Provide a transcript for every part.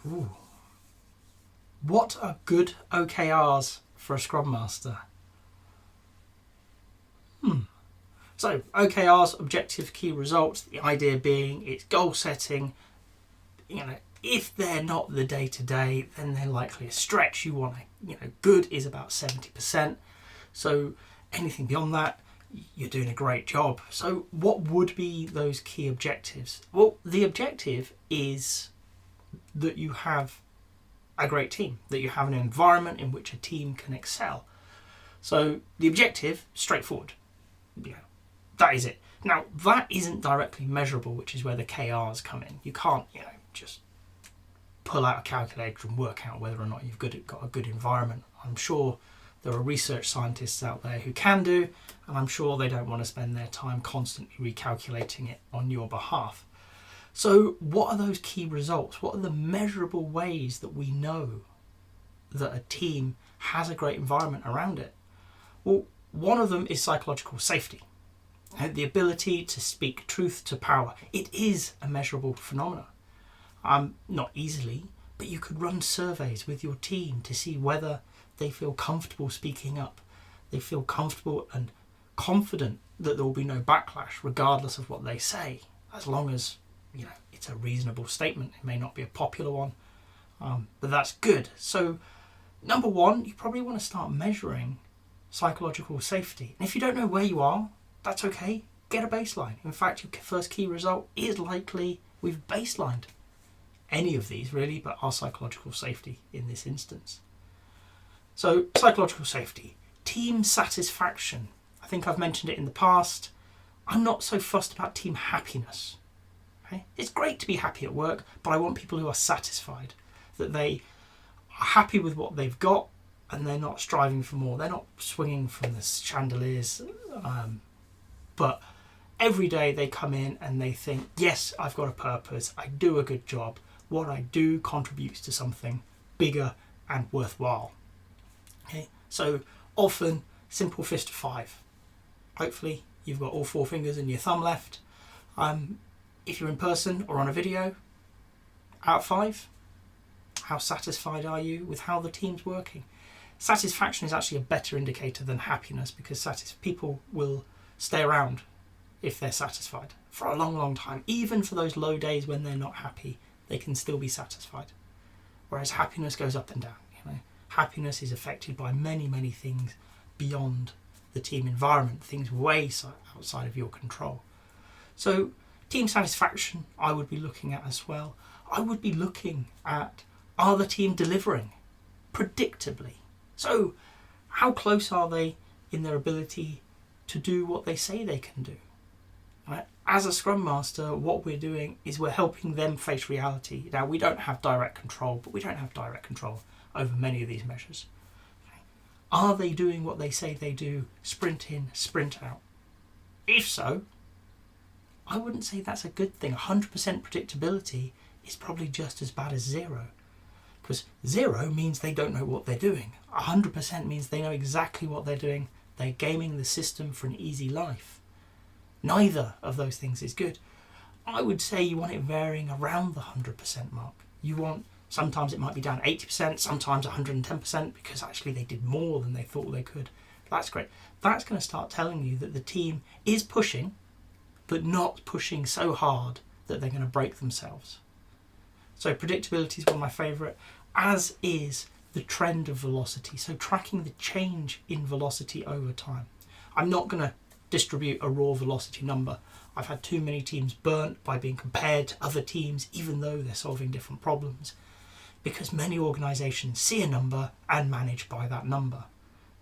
Ooh. What are good OKRs for a Scrum Master? So OKRs, objective key results, the idea being it's goal setting. If they're not the day-to-day, then they're likely a stretch. You want good is about 70%. So anything beyond that, you're doing a great job. So what would be those key objectives? Well, the objective is that you have a great team, that you have an environment in which a team can excel. So the objective, straightforward. That is it. Now, that isn't directly measurable, which is where the KRs come in. You can't, just pull out a calculator and work out whether or not you've got a good environment. I'm sure there are research scientists out there who can do, and I'm sure they don't want to spend their time constantly recalculating it on your behalf. So what are those key results? What are the measurable ways that we know that a team has a great environment around it? Well, one of them is psychological safety. The ability to speak truth to power. It is a measurable phenomenon. Not easily, but you could run surveys with your team to see whether they feel comfortable speaking up. They feel comfortable and confident that there will be no backlash regardless of what they say, as long as it's a reasonable statement. It may not be a popular one, but that's good. So number one, you probably want to start measuring psychological safety. And if you don't know where you are, that's okay. Get a baseline. In fact, your first key result is likely we've baselined any of these really, but our psychological safety in this instance. So psychological safety, team satisfaction. I think I've mentioned it in the past. I'm not so fussed about team happiness. Okay? It's great to be happy at work, but I want people who are satisfied, that they are happy with what they've got and they're not striving for more. They're not swinging from the chandeliers, but every day they come in and they think, yes, I've got a purpose, I do a good job, what I do contributes to something bigger and worthwhile. Okay? So often, simple fist of 5. Hopefully you've got all 4 fingers and your thumb left. If you're in person or on a video, out of 5, how satisfied are you with how the team's working? Satisfaction is actually a better indicator than happiness, because people will stay around if they're satisfied for a long, long time. Even for those low days when they're not happy, they can still be satisfied. Whereas happiness goes up and down. Happiness is affected by many, many things beyond the team environment, things way outside of your control. So team satisfaction, I would be looking at as well. I would be looking at, are the team delivering predictably? So how close are they in their ability to do what they say they can do? Right? As a Scrum Master, what we're doing is we're helping them face reality. Now, we don't have direct control, but we don't have direct control over many of these measures. Okay? Are they doing what they say they do, sprint in, sprint out? If so, I wouldn't say that's a good thing. 100% predictability is probably just as bad as 0. Because 0 means they don't know what they're doing. 100% means they know exactly what they're doing. They're gaming the system for an easy life. Neither of those things is good. I would say you want it varying around the 100% mark. Sometimes it might be down 80%, sometimes 110%, because actually they did more than they thought they could. That's great. That's going to start telling you that the team is pushing, but not pushing so hard that they're going to break themselves. So predictability is one of my favourite, as is the trend of velocity. So tracking the change in velocity over time. I'm not going to distribute a raw velocity number. I've had too many teams burnt by being compared to other teams, even though they're solving different problems, because many organisations see a number and manage by that number.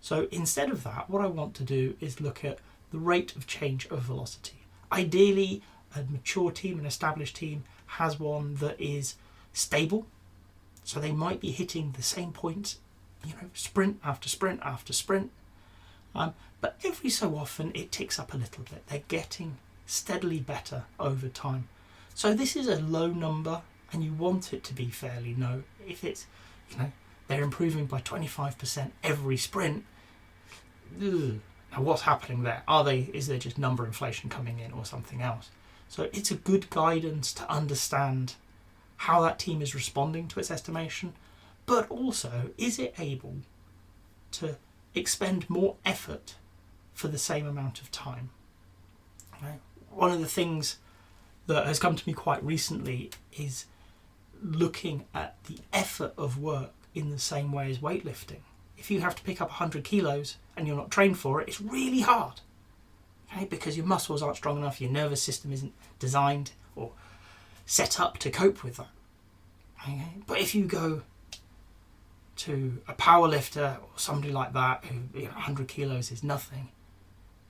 So instead of that, what I want to do is look at the rate of change of velocity. Ideally, a mature team, an established team, has one that is stable. So they might be hitting the same points, sprint after sprint after sprint. But every so often it ticks up a little bit. They're getting steadily better over time. So this is a low number, and you want it to be fairly low. If it's, they're improving by 25% every sprint, ugh. Now what's happening there? Is there just number inflation coming in or something else? So it's a good guidance to understand how that team is responding to its estimation, but also, is it able to expend more effort for the same amount of time? Okay. One of the things that has come to me quite recently is looking at the effort of work in the same way as weightlifting. If you have to pick up 100 kilos and you're not trained for it, it's really hard. Okay, because your muscles aren't strong enough, your nervous system isn't designed or set up to cope with that. Okay? But if you go to a power lifter or somebody like that who 100 kilos is nothing,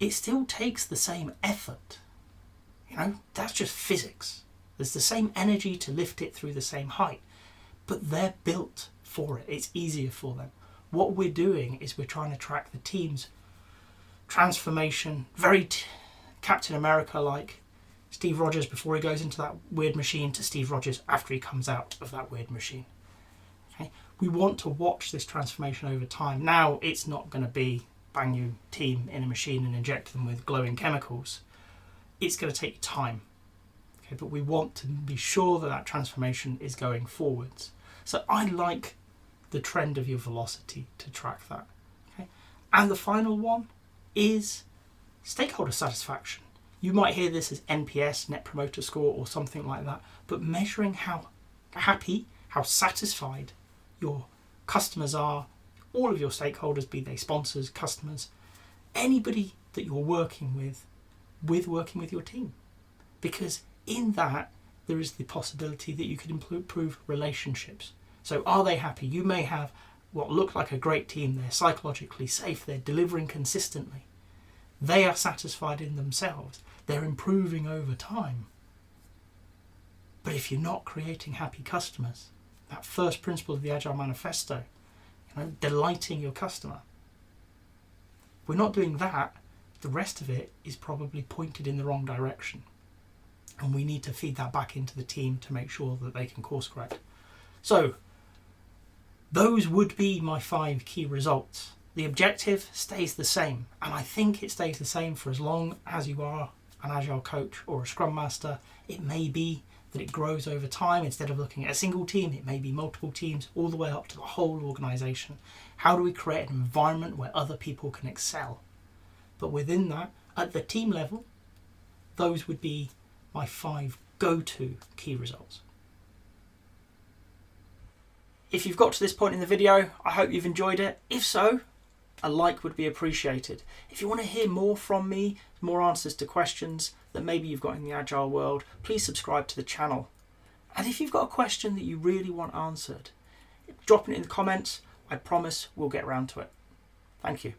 it still takes the same effort. That's just physics. There's the same energy to lift it through the same height, but they're built for it. It's easier for them. What we're doing is we're trying to track the team's transformation, very Captain America like. Steve Rogers before he goes into that weird machine to Steve Rogers after he comes out of that weird machine. Okay? We want to watch this transformation over time. Now it's not going to be bang you team in a machine and inject them with glowing chemicals. It's going to take time. Okay? But we want to be sure that that transformation is going forwards. So I like the trend of your velocity to track that. Okay? And the final one is stakeholder satisfaction. You might hear this as NPS, Net Promoter Score, or something like that, but measuring how happy, how satisfied your customers are, all of your stakeholders, be they sponsors, customers, anybody that you're working with working with your team. Because in that, there is the possibility that you could improve relationships. So are they happy? You may have what look like a great team. They're psychologically safe. They're delivering consistently. They are satisfied in themselves. They're improving over time. But if you're not creating happy customers, that first principle of the Agile Manifesto, delighting your customer, we're not doing that, the rest of it is probably pointed in the wrong direction. And we need to feed that back into the team to make sure that they can course correct. So, those would be my 5 key results. The objective stays the same, and I think it stays the same for as long as you are an Agile coach or a Scrum Master. It may be that it grows over time. Instead of looking at a single team, it may be multiple teams, all the way up to the whole organisation. How do we create an environment where other people can excel? But within that, at the team level, those would be my 5 go-to key results. If you've got to this point in the video, I hope you've enjoyed it. If so, a like would be appreciated. If you want to hear more from me, more answers to questions that maybe you've got in the Agile world, please subscribe to the channel. And if you've got a question that you really want answered, drop it in the comments. I promise we'll get around to it. Thank you.